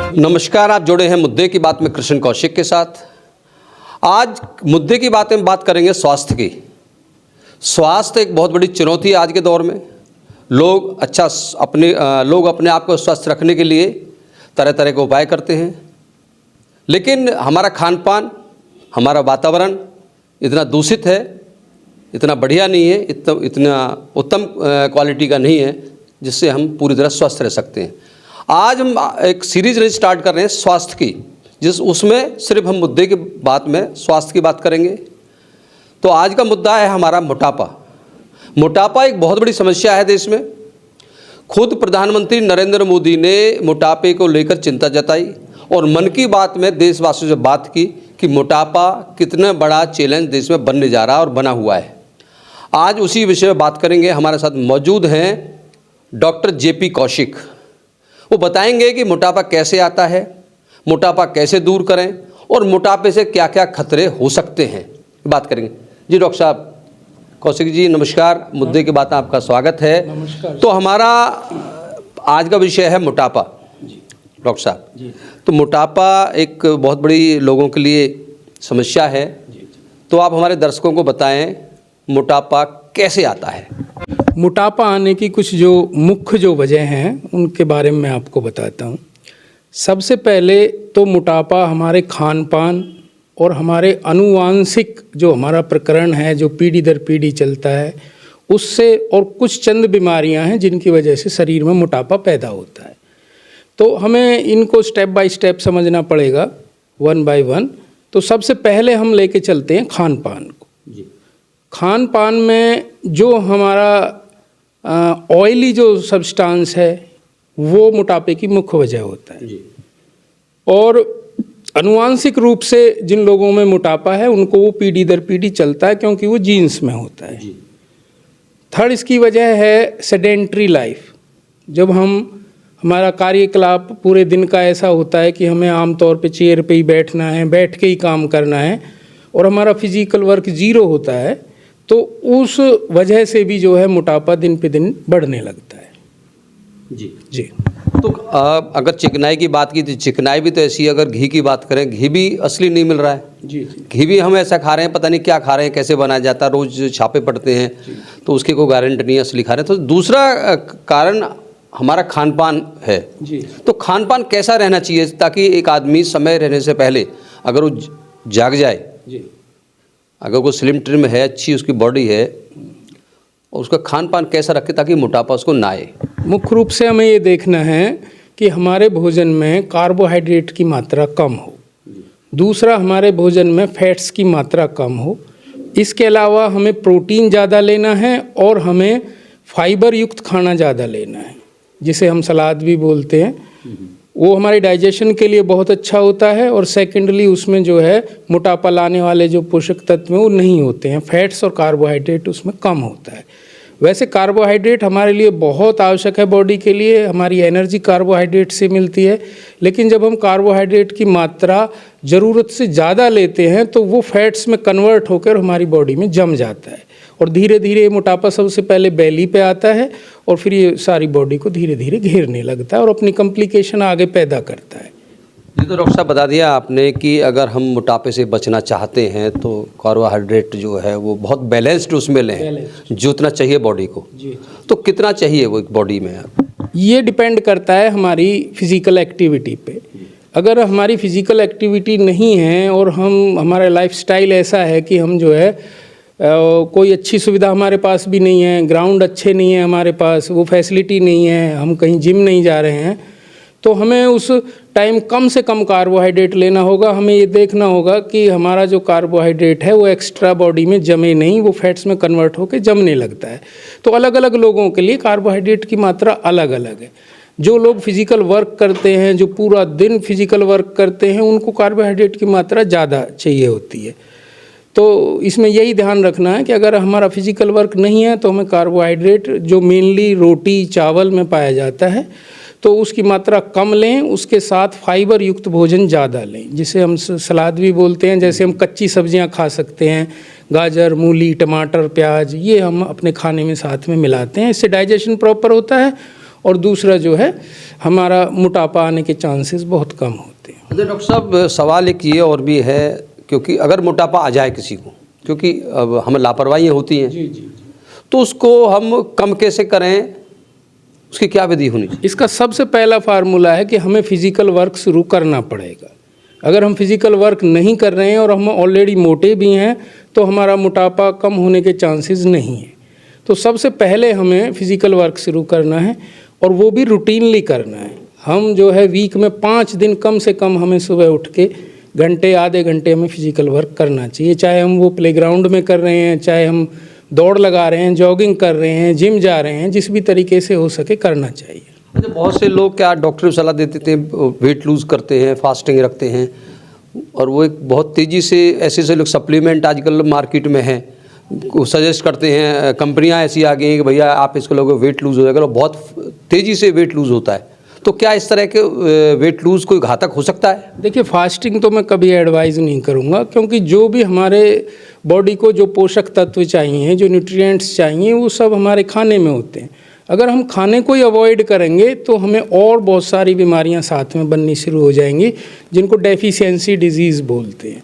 नमस्कार, आप जुड़े हैं मुद्दे की बात में कृष्ण कौशिक के साथ। आज मुद्दे की बात में बात करेंगे स्वास्थ्य की। स्वास्थ्य एक बहुत बड़ी चुनौती है आज के दौर में। लोग अपने आप को स्वस्थ रखने के लिए तरह तरह के उपाय करते हैं, लेकिन हमारा खान पान, हमारा वातावरण इतना दूषित है, इतना बढ़िया नहीं है, इतना उत्तम क्वालिटी का नहीं है जिससे हम पूरी तरह स्वस्थ रह सकते हैं। आज हम एक सीरीज स्टार्ट कर रहे हैं स्वास्थ्य की, उसमें सिर्फ हम मुद्दे की बात में स्वास्थ्य की बात करेंगे। तो आज का मुद्दा है हमारा मोटापा। मोटापा एक बहुत बड़ी समस्या है देश में। खुद प्रधानमंत्री नरेंद्र मोदी ने मोटापे को लेकर चिंता जताई और मन की बात में देशवासियों से बात की कि मोटापा कितना बड़ा चैलेंज देश में बनने जा रहा है और बना हुआ है। आज उसी विषय में बात करेंगे। हमारे साथ मौजूद हैं डॉक्टर जेपी कौशिक। वो बताएंगे कि मोटापा कैसे आता है, मोटापा कैसे दूर करें और मोटापे से क्या क्या खतरे हो सकते हैं, बात करेंगे। जी डॉक्टर साहब कौशिक जी नमस्कार, मुद्दे की बात आपका स्वागत है। नमस्कार। तो हमारा आज का विषय है मोटापा। डॉक्टर साहब, तो मोटापा एक बहुत बड़ी लोगों के लिए समस्या है, तो आप हमारे दर्शकों को बताएं मोटापा कैसे आता है। मोटापा आने की कुछ जो मुख्य वजह हैं उनके बारे में मैं आपको बताता हूँ। सबसे पहले तो मोटापा हमारे खान पान और हमारे अनुवांशिक जो हमारा प्रकरण है, जो पीढ़ी दर पीढ़ी चलता है, उससे और कुछ चंद बीमारियां हैं जिनकी वजह से शरीर में मोटापा पैदा होता है। तो हमें इनको स्टेप बाय स्टेप समझना पड़ेगा, वन बाय वन। तो सबसे पहले हम लेके चलते हैं खान पान को। खान पान में जो हमारा ऑयली जो सब्सटेंस है वो मोटापे की मुख्य वजह होता है। और अनुवांशिक रूप से जिन लोगों में मोटापा है उनको वो पीढ़ी दर पीढ़ी चलता है, क्योंकि वो जीन्स में होता है। थर्ड इसकी वजह है सेडेंट्री लाइफ। जब हमारा कार्यकलाप पूरे दिन का ऐसा होता है कि हमें आमतौर पे चेयर पे ही बैठना है, बैठ के ही काम करना है और हमारा फिजिकल वर्क जीरो होता है, तो उस वजह से भी जो है मोटापा दिन पे दिन बढ़ने लगता है। जी। तो अगर चिकनाई की बात की तो चिकनाई भी तो ऐसी है। अगर घी की बात करें, घी भी असली नहीं मिल रहा है। जी। घी भी हम ऐसा खा रहे हैं, पता नहीं क्या खा रहे हैं, कैसे बनाया जाता है, रोज़ छापे पड़ते हैं, तो उसकी कोई गारंटी नहीं है असली खा रहे हैं। तो दूसरा कारण हमारा खान पान है। जी। तो खान पान कैसा रहना चाहिए ताकि एक आदमी समय रहने से पहले अगर वो जाग जाए, जी, अगर वो स्लिम ट्रिम है, अच्छी उसकी बॉडी है, और उसका खान पान कैसा रखे ताकि मोटापा उसको ना आए। मुख्य रूप से हमें ये देखना है कि हमारे भोजन में कार्बोहाइड्रेट की मात्रा कम हो। दूसरा, हमारे भोजन में फैट्स की मात्रा कम हो। इसके अलावा हमें प्रोटीन ज़्यादा लेना है और हमें फाइबर युक्त खाना ज़्यादा लेना है, जिसे हम सलाद भी बोलते हैं। वो हमारे डाइजेशन के लिए बहुत अच्छा होता है। और सेकेंडली उसमें जो है मोटापा लाने वाले जो पोषक तत्व हैं वो नहीं होते हैं। फैट्स और कार्बोहाइड्रेट उसमें कम होता है। वैसे कार्बोहाइड्रेट हमारे लिए बहुत आवश्यक है बॉडी के लिए। हमारी एनर्जी कार्बोहाइड्रेट से मिलती है। लेकिन जब हम कार्बोहाइड्रेट की मात्रा ज़रूरत से ज़्यादा लेते हैं तो वो फैट्स में कन्वर्ट होकर हमारी बॉडी में जम जाता है और धीरे धीरे मोटापा सबसे पहले बेली पे आता है और फिर ये सारी बॉडी को धीरे धीरे घेरने लगता है और अपनी कॉम्प्लिकेशन आगे पैदा करता है। ये तो डॉक्टर साहब बता दिया आपने कि अगर हम मोटापे से बचना चाहते हैं तो कार्बोहाइड्रेट जो है वो बहुत बैलेंस्ड उसमें लें, जितना चाहिए बॉडी को। जी। तो कितना चाहिए वो एक बॉडी में? ये डिपेंड करता है हमारी फिज़िकल एक्टिविटी पे। अगर हमारी फिज़िकल एक्टिविटी नहीं है और हमारा लाइफस्टाइल ऐसा है कि हम जो है कोई अच्छी सुविधा हमारे पास भी नहीं है, ग्राउंड अच्छे नहीं है हमारे पास, वो फैसिलिटी नहीं है, हम कहीं जिम नहीं जा रहे हैं, तो हमें उस टाइम कम से कम कार्बोहाइड्रेट लेना होगा। हमें ये देखना होगा कि हमारा जो कार्बोहाइड्रेट है वो एक्स्ट्रा बॉडी में जमे नहीं, वो फैट्स में कन्वर्ट होकर जमने लगता है। तो अलग अलग लोगों के लिए कार्बोहाइड्रेट की मात्रा अलग अलग है। जो लोग फिज़िकल वर्क करते हैं, जो पूरा दिन फिज़िकल वर्क करते हैं, उनको कार्बोहाइड्रेट की मात्रा ज़्यादा चाहिए होती है। तो इसमें यही ध्यान रखना है कि अगर हमारा फिज़िकल वर्क नहीं है तो हमें कार्बोहाइड्रेट जो मेनली रोटी चावल में पाया जाता है तो उसकी मात्रा कम लें। उसके साथ फाइबर युक्त भोजन ज़्यादा लें, जिसे हम सलाद भी बोलते हैं। जैसे हम कच्ची सब्जियां खा सकते हैं, गाजर, मूली, टमाटर, प्याज, ये हम अपने खाने में साथ में मिलाते हैं। इससे डाइजेशन प्रॉपर होता है और दूसरा जो है हमारा मोटापा आने के चांसेस बहुत कम होते हैं। अच्छा डॉक्टर साहब, सवाल एक ये और भी है, क्योंकि अगर मोटापा आ जाए किसी को, क्योंकि अब हमें लापरवाहियाँ होती हैं, जी जी, तो उसको हम कम कैसे करें, उसकी क्या विधि होनी चाहिए? इसका सबसे पहला फार्मूला है कि हमें फिजिकल वर्क शुरू करना पड़ेगा। अगर हम फिजिकल वर्क नहीं कर रहे हैं और हम ऑलरेडी मोटे भी हैं तो हमारा मोटापा कम होने के चांसेस नहीं है। तो सबसे पहले हमें फिजिकल वर्क शुरू करना है और वो भी रूटीनली करना है। हम जो है वीक में 5 दिन कम से कम हमें सुबह उठ के घंटे आधे घंटे हमें फिजिकल वर्क करना चाहिए, चाहे हम वो प्लेग्राउंड में कर रहे हैं, चाहे हम दौड़ लगा रहे हैं, जॉगिंग कर रहे हैं, जिम जा रहे हैं, जिस भी तरीके से हो सके करना चाहिए। अच्छा, बहुत से लोग क्या डॉक्टर सलाह देते थे, वेट लूज़ करते हैं, फास्टिंग रखते हैं, और वो एक बहुत तेज़ी से ऐसे लोग सप्लीमेंट आजकल मार्केट में हैं, सजेस्ट करते हैं, कंपनियां ऐसी आ गई हैं कि भैया आप इसको लोगों को वेट लूज़ हो जाएगा, और बहुत तेज़ी से वेट लूज़ होता है। तो क्या इस तरह के वेट लूज़ कोई घातक हो सकता है? देखिए, फास्टिंग तो मैं कभी एडवाइज़ नहीं करूँगा, क्योंकि जो भी हमारे बॉडी को जो पोषक तत्व चाहिए, जो न्यूट्रिएंट्स चाहिए, वो सब हमारे खाने में होते हैं। अगर हम खाने को ही अवॉइड करेंगे तो हमें और बहुत सारी बीमारियां साथ में बननी शुरू हो जाएंगी, जिनको डेफिशिएंसी डिजीज़ बोलते हैं।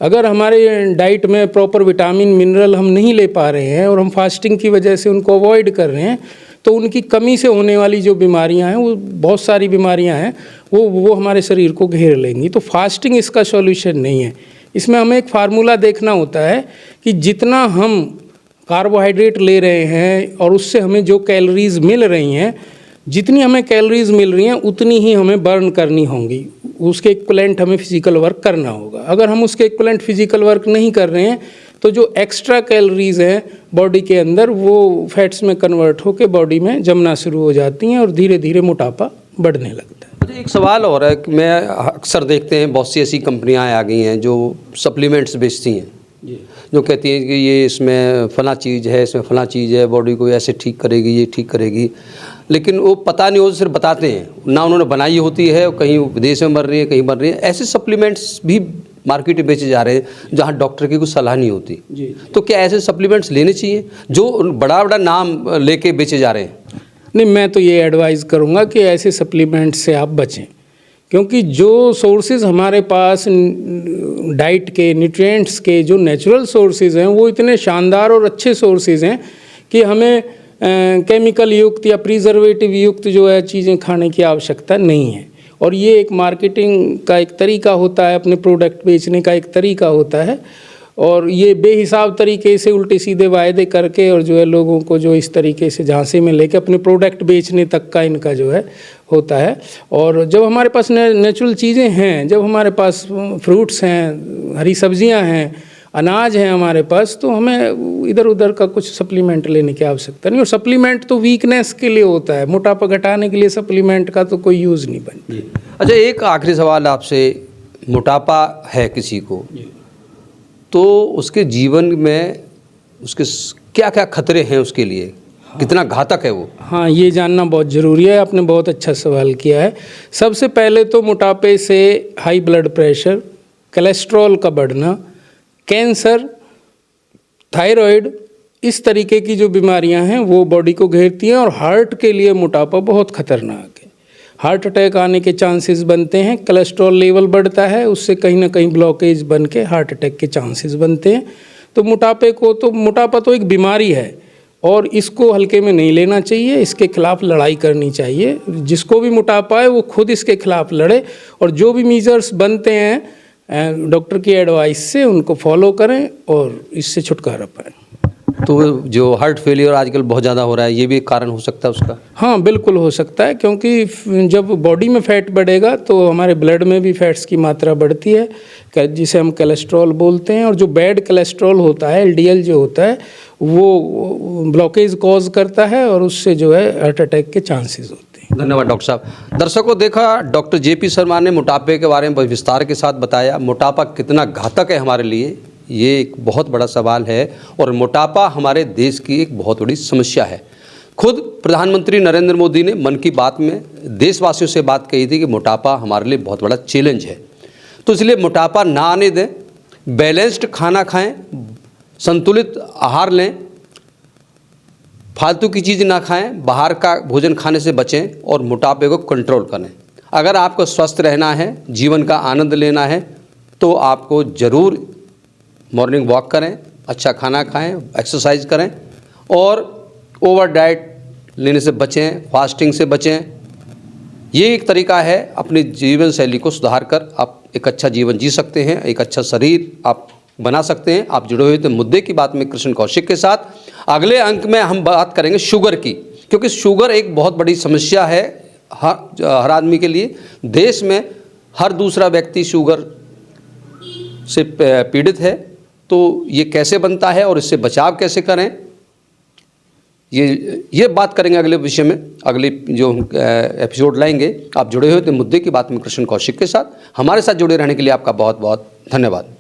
अगर हमारे डाइट में प्रॉपर विटामिन मिनरल हम नहीं ले पा रहे हैं और हम फास्टिंग की वजह से उनको अवॉइड कर रहे हैं, तो उनकी कमी से होने वाली जो बीमारियां हैं, वो बहुत सारी बीमारियां हैं, वो हमारे शरीर को घेर लेंगी। तो फास्टिंग इसका सॉल्यूशन नहीं है। इसमें हमें एक फार्मूला देखना होता है कि जितना हम कार्बोहाइड्रेट ले रहे हैं और उससे हमें जो कैलोरीज़ मिल रही हैं, जितनी हमें कैलोरीज़ मिल रही हैं उतनी ही हमें बर्न करनी होंगी, उसके इक्विवेलेंट हमें फिजिकल वर्क करना होगा। अगर हम उसके इक्विवेलेंट फिजिकल वर्क नहीं कर रहे हैं तो जो एक्स्ट्रा कैलोरीज़ हैं बॉडी के अंदर, वो फैट्स में कन्वर्ट होकर बॉडी में जमना शुरू हो जाती हैं और धीरे धीरे मोटापा बढ़ने लगता है। मुझे एक सवाल और है कि मैं अक्सर देखते हैं बहुत सी ऐसी कंपनियां आ गई हैं जो सप्लीमेंट्स बेचती हैं, जो कहती हैं कि ये इसमें फला चीज़ है, इसमें फला चीज़ है, बॉडी को ऐसे ठीक करेगी, ये ठीक करेगी, लेकिन वो पता नहीं होता, सिर्फ बताते हैं, ना उन्होंने बनाई होती है, कहीं विदेश में बन रही है, कहीं बन रही है। ऐसे सप्लीमेंट्स भी मार्केट में बेचे जा रहे हैं जहाँ डॉक्टर की कुछ सलाह नहीं होती जी। तो क्या ऐसे सप्लीमेंट्स लेने चाहिए जो बड़ा बड़ा नाम लेके बेचे जा रहे हैं? नहीं, मैं तो ये एडवाइज़ करूँगा कि ऐसे सप्लीमेंट से आप बचें, क्योंकि जो सोर्सेज हमारे पास डाइट के, न्यूट्रिएंट्स के, जो नेचुरल सोर्सेज हैं, वो इतने शानदार और अच्छे सोर्सेज हैं कि हमें केमिकल युक्त या प्रिजर्वेटिव युक्त जो है चीज़ें खाने की आवश्यकता नहीं है। और ये एक मार्केटिंग का एक तरीका होता है, अपने प्रोडक्ट बेचने का एक तरीका होता है, और ये बेहिसाब तरीके से उल्टे सीधे वायदे करके और जो है लोगों को जो इस तरीके से झांसे में लेके अपने प्रोडक्ट बेचने तक का इनका जो है होता है। और जब हमारे पास नेचुरल चीज़ें हैं, जब हमारे पास फ्रूट्स हैं, हरी सब्जियां हैं, अनाज हैं हमारे पास, तो हमें इधर उधर का कुछ सप्लीमेंट लेने की आवश्यकता नहीं। और सप्लीमेंट तो वीकनेस के लिए होता है, मोटापा घटाने के लिए सप्लीमेंट का तो कोई यूज़ नहीं बनता। अच्छा, एक आखिरी सवाल आपसे, मोटापा है किसी को तो उसके जीवन में उसके क्या क्या खतरे हैं उसके लिए, कितना घातक है वो? हाँ, ये जानना बहुत ज़रूरी है, आपने बहुत अच्छा सवाल किया है। सबसे पहले तो मोटापे से हाई ब्लड प्रेशर, कोलेस्ट्रॉल का बढ़ना, कैंसर, थायराइड, इस तरीके की जो बीमारियां हैं वो बॉडी को घेरती हैं। और हार्ट के लिए मोटापा बहुत ख़तरनाक है, हार्ट अटैक आने के चांसेस बनते हैं। कोलेस्ट्रॉल लेवल बढ़ता है, उससे कहीं ना कहीं ब्लॉकेज बन के हार्ट अटैक के चांसेस बनते हैं। तो मोटापा तो एक बीमारी है और इसको हल्के में नहीं लेना चाहिए, इसके खिलाफ लड़ाई करनी चाहिए। जिसको भी मोटापा है वो खुद इसके खिलाफ लड़े और जो भी मेजर्स बनते हैं डॉक्टर की एडवाइस से उनको फॉलो करें और इससे छुटकारा पाएँ। तो जो हार्ट फेलियर आजकल बहुत ज़्यादा हो रहा है, ये भी एक कारण हो सकता है उसका? हाँ, बिल्कुल हो सकता है, क्योंकि जब बॉडी में फैट बढ़ेगा तो हमारे ब्लड में भी फैट्स की मात्रा बढ़ती है, जिसे हम कोलेस्ट्रॉल बोलते हैं। और जो बैड कोलेस्ट्रॉल होता है, LDL जो होता है, वो ब्लॉकेज कॉज करता है और उससे जो है हार्ट अटैक के चांसेस होते हैं। धन्यवाद डॉक्टर साहब। दर्शकों, देखा डॉक्टर JP शर्मा ने मोटापे के बारे में विस्तार के साथ बताया। मोटापा कितना घातक है हमारे लिए, ये एक बहुत बड़ा सवाल है और मोटापा हमारे देश की एक बहुत बड़ी समस्या है। खुद प्रधानमंत्री नरेंद्र मोदी ने मन की बात में देशवासियों से बात कही थी कि मोटापा हमारे लिए बहुत बड़ा चैलेंज है, तो इसलिए मोटापा ना आने दें, बैलेंस्ड खाना खाएं, संतुलित आहार लें, फालतू की चीज़ ना खाएं, बाहर का भोजन खाने से बचें और मोटापे को कंट्रोल करें। अगर आपको स्वस्थ रहना है, जीवन का आनंद लेना है, तो आपको ज़रूर मॉर्निंग वॉक करें, अच्छा खाना खाएं, एक्सरसाइज करें और ओवर डाइट लेने से बचें, फास्टिंग से बचें। ये एक तरीका है अपनी जीवन शैली को सुधार कर आप एक अच्छा जीवन जी सकते हैं, एक अच्छा शरीर आप बना सकते हैं। आप जुड़े हुए थे मुद्दे की बात में कृष्ण कौशिक के साथ। अगले अंक में हम बात करेंगे शुगर की, क्योंकि शुगर एक बहुत बड़ी समस्या है हर आदमी के लिए। देश में हर दूसरा व्यक्ति शुगर से पीड़ित है। तो ये कैसे बनता है और इससे बचाव कैसे करें, ये बात करेंगे अगले विषय में, अगले जो एपिसोड लाएंगे। आप जुड़े हुए थे मुद्दे की बात में कृष्ण कौशिक के साथ। हमारे साथ जुड़े रहने के लिए आपका बहुत बहुत धन्यवाद।